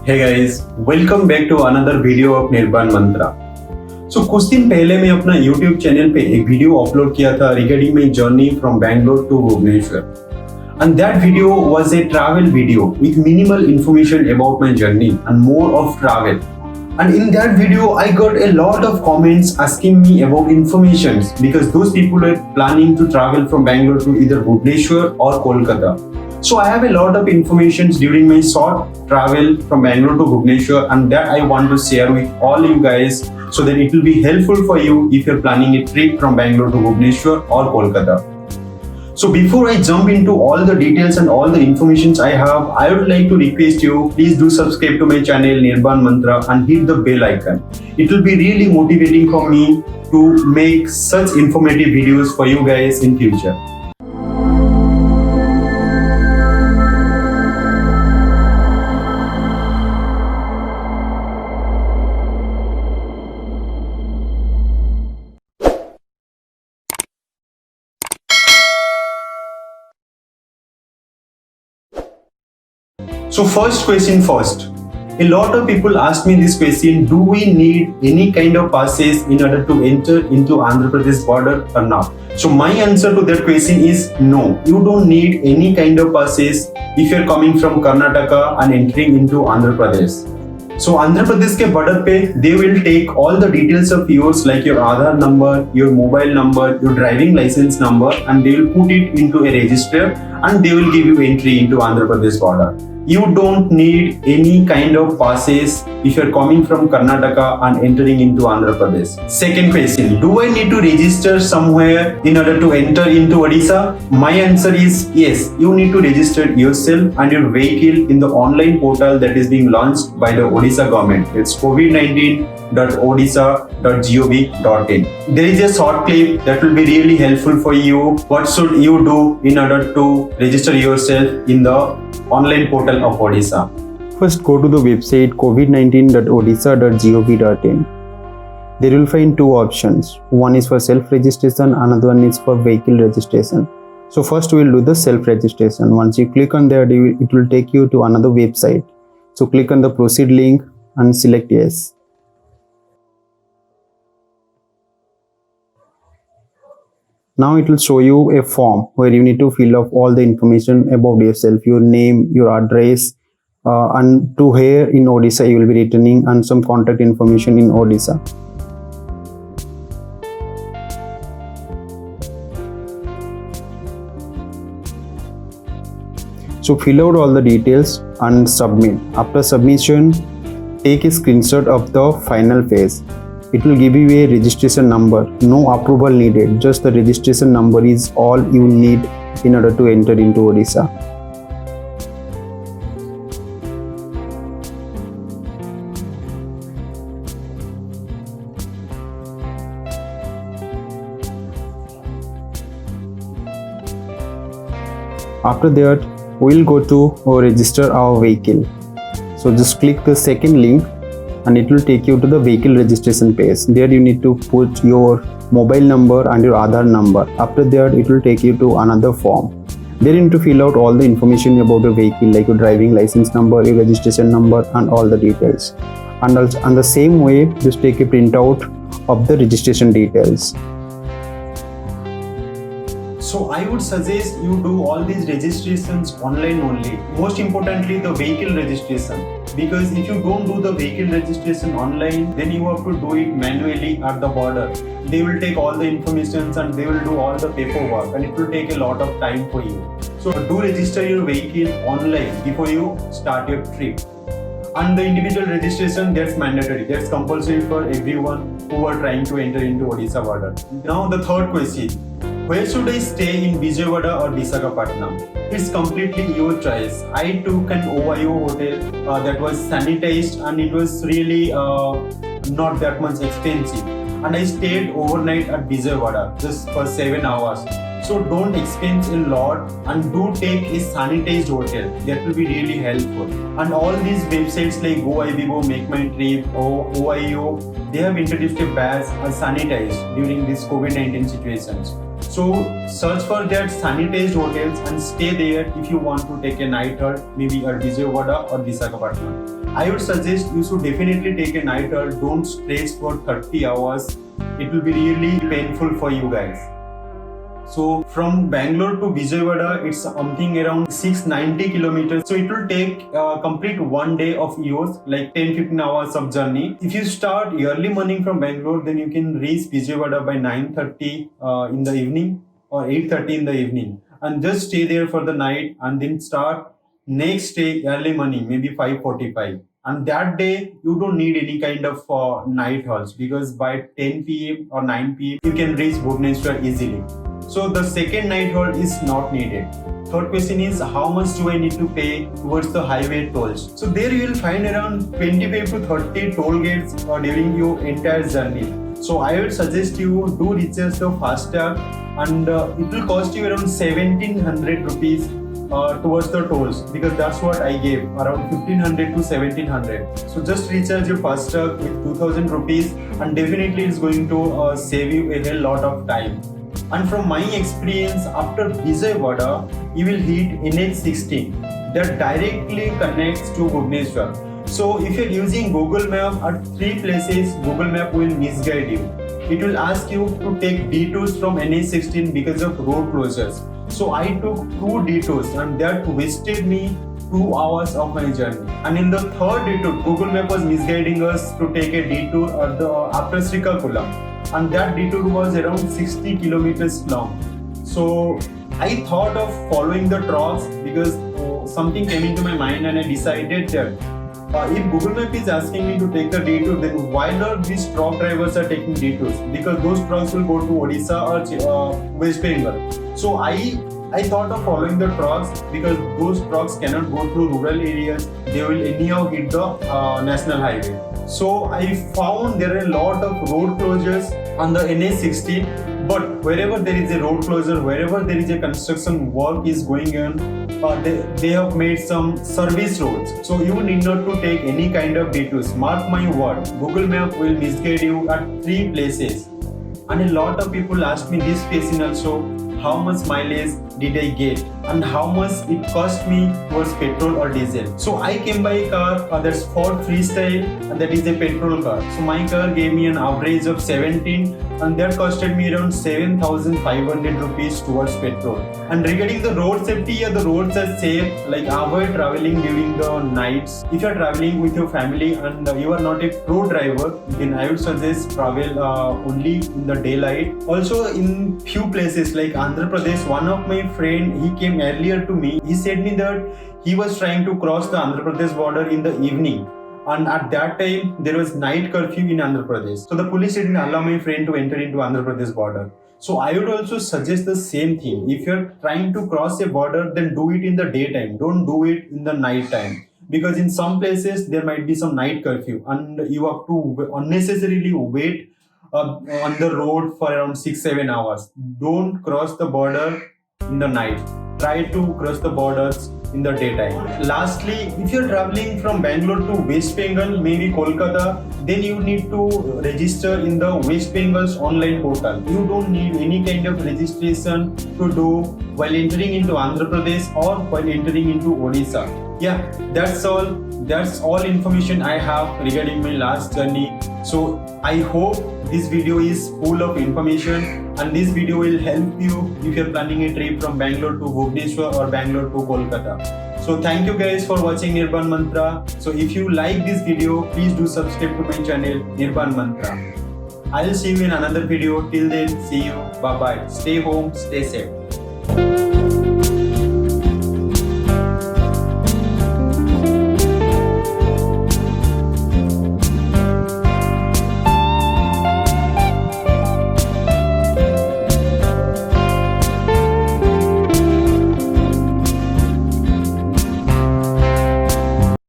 Hey guys, welcome back to another video of निर्बाण मंत्रा। कुछ दिन पहले मैं अपना YouTube चैनल पे एक वीडियो अपलोड किया था regarding my journey from Bangalore to Bhubaneswar and that video was a travel video with minimal information about my journey and more of travel. And in that video, I got a lot of comments asking me about informations because those people were planning to travel from Bangalore to either Bhubaneswar or Kolkata. So I have a lot of information during my short travel from Bangalore to Bhubaneswar, and that I want to share with all you guys so that it will be helpful for you if you're planning a trip from Bangalore to Bhubaneswar or Kolkata. So before I jump into all the details and all the information I have, I would like to request you, please do subscribe to my channel Nirbhan Mantra and hit the bell icon. It will be really motivating for me to make such informative videos for you guys in future. So first question first. A lot of people ask me this question, do we need any kind of passes in order to enter into Andhra Pradesh border or not? So my answer to that question is no. You don't need any kind of passes if you're coming from Karnataka and entering into Andhra Pradesh. So Andhra Pradesh के border पे they will take all the details of yours like your Aadhaar number, your mobile number, your driving license number, and they will put it into a register and they will give you entry into Andhra Pradesh border. You don't need any kind of passes if you're coming from Karnataka and entering into Andhra Pradesh. Second question, do I need to register somewhere in order to enter into Odisha? My answer is yes, you need to register yourself and your vehicle in the online portal that is being launched by the Odisha government. It's covid19.odisha.gov.in. There is a short clip that will be really helpful for you. What should you do in order to register yourself in the online portal of Odisha? First, go to the website covid19.odisha.gov.in. There you will find two options. One is for self-registration, another one is for vehicle registration. So first we will do the self-registration. Once you click on that, it will take you to another website. So click on the proceed link and select yes. Now it will show you a form where you need to fill up all the information about yourself, your name, your address, and to here in Odisha you will be returning, and some contact information in Odisha. So fill out all the details and submit. After submission, take a screenshot of the final phase. It will give you a registration number. No approval needed. Just the registration number is all you need in order to enter into Odisha. After that, we will go to register our vehicle. So just click the second link and it will take you to the vehicle registration page. There you need to put your mobile number and your Aadhaar number. After that, it will take you to another form. There you need to fill out all the information about your vehicle like your driving license number, your registration number, and all the details. And also, on the same way, just take a printout of the registration details. So I would suggest you do all these registrations online only. Most importantly, the vehicle registration. Because if you don't do the vehicle registration online, then you have to do it manually at the border. They will take all the information and they will do all the paperwork, and it will take a lot of time for you. So do register your vehicle online before you start your trip. And the individual registration, that's mandatory. That's compulsory for everyone who are trying to enter into Odisha border. Now the third question. Where should I stay in Vijayawada or Visakhapatnam? It's completely your choice. I took an OYO hotel that was sanitized and it was really not that much expensive. And I stayed overnight at Vijayawada just for 7 hours. So don't expense a lot and do take a sanitized hotel. That will be really helpful. And all these websites like GoIbibo, Make My Trip, or OIO, they have introduced a badge as sanitized during these COVID-19 situations. So search for that sanitized hotels and stay there if you want to take a night halt, maybe at Vijayawada or Visakhapatnam. I would suggest you should definitely take a night halt. Don't stress for 30 hours. It will be really painful for you guys. So from Bangalore to Vijayawada, it's something around 690 kilometers. So it will take complete 1 day of yours, like 10-15 hours of journey. If you start early morning from Bangalore, then you can reach Vijayawada by 9:30 in the evening or 8:30 in the evening, and just stay there for the night, and then start next day early morning, maybe 5:45. And that day you don't need any kind of night halts, because by 10 p.m. or 9 p.m. you can reach Bhubaneswar easily. So the second night halt is not needed. Third question is, how much do I need to pay towards the highway tolls? So there you will find around 25 to 30 toll gates during your entire journey. So I would suggest you do recharge the FASTag, and it will cost you around 1700 rupees towards the tolls, because that's what I gave, around 1500 to 1700. So just recharge your FASTag with 2000 rupees, and definitely it's going to save you a hell lot of time. And from my experience, after Vijayawada, you will hit NH16 that directly connects to Bhubaneswar. So if you're using Google Map at 3 places, Google Map will misguide you. It will ask you to take detours from NH16 because of road closures. So I took 2 detours, and that wasted me 2 hours of my journey. And in the third detour, Google Map was misguiding us to take a detour after Srikakulam, and that detour was around 60 kilometers long. So I thought of following the trucks, because something came into my mind, and I decided that if Google Map is asking me to take a detour, then why not these truck drivers are taking detours? Because those trucks will go to Odisha or West Bengal. So I thought of following the trucks, because those trucks cannot go through rural areas. They will anyhow hit the national highway. So I found there are a lot of road closures on the NH16, but wherever there is a road closure, wherever there is a construction work is going on, they have made some service roads. So you need not to take any kind of detours. Mark my word, Google Map will misguide you at 3 places. And a lot of people asked me this question also, how much mileage did I get and how much it cost me towards petrol or diesel. So I came by a car that's Ford Freestyle, and that is a petrol car. So my car gave me an average of 17, and that costed me around 7,500 rupees towards petrol. And regarding the road safety, the roads are safe. Like, avoid traveling during the nights. If you are traveling with your family and you are not a pro driver, then I would suggest travel only in the daylight. Also, in few places like Andhra Pradesh, one of my friend, he came earlier to me. He said me that he was trying to cross the Andhra Pradesh border in the evening, and at that time there was night curfew in Andhra Pradesh. So the police didn't allow my friend to enter into Andhra Pradesh border. So I would also suggest the same thing. If you're trying to cross a border, then do it in the daytime. Don't do it in the night time, because in some places there might be some night curfew, and you have to unnecessarily wait on the road for around 6-7 hours. Don't cross the border in the night. Try to cross the borders in the daytime. Lastly, if you're traveling from Bangalore to West Bengal, maybe Kolkata, then you need to register in the West Bengal's online portal. You don't need any kind of registration to do while entering into Andhra Pradesh or while entering into Odisha. Yeah, that's all. That's all information I have regarding my last journey. So I hope this video is full of information, and this video will help you if you're planning a trip from Bangalore to Bhubaneswar or Bangalore to Kolkata. So thank you guys for watching Nirbhan Mantra. So if you like this video, please do subscribe to my channel Nirbhan Mantra. I'll see you in another video. Till then, see you. Bye bye. Stay home, stay safe.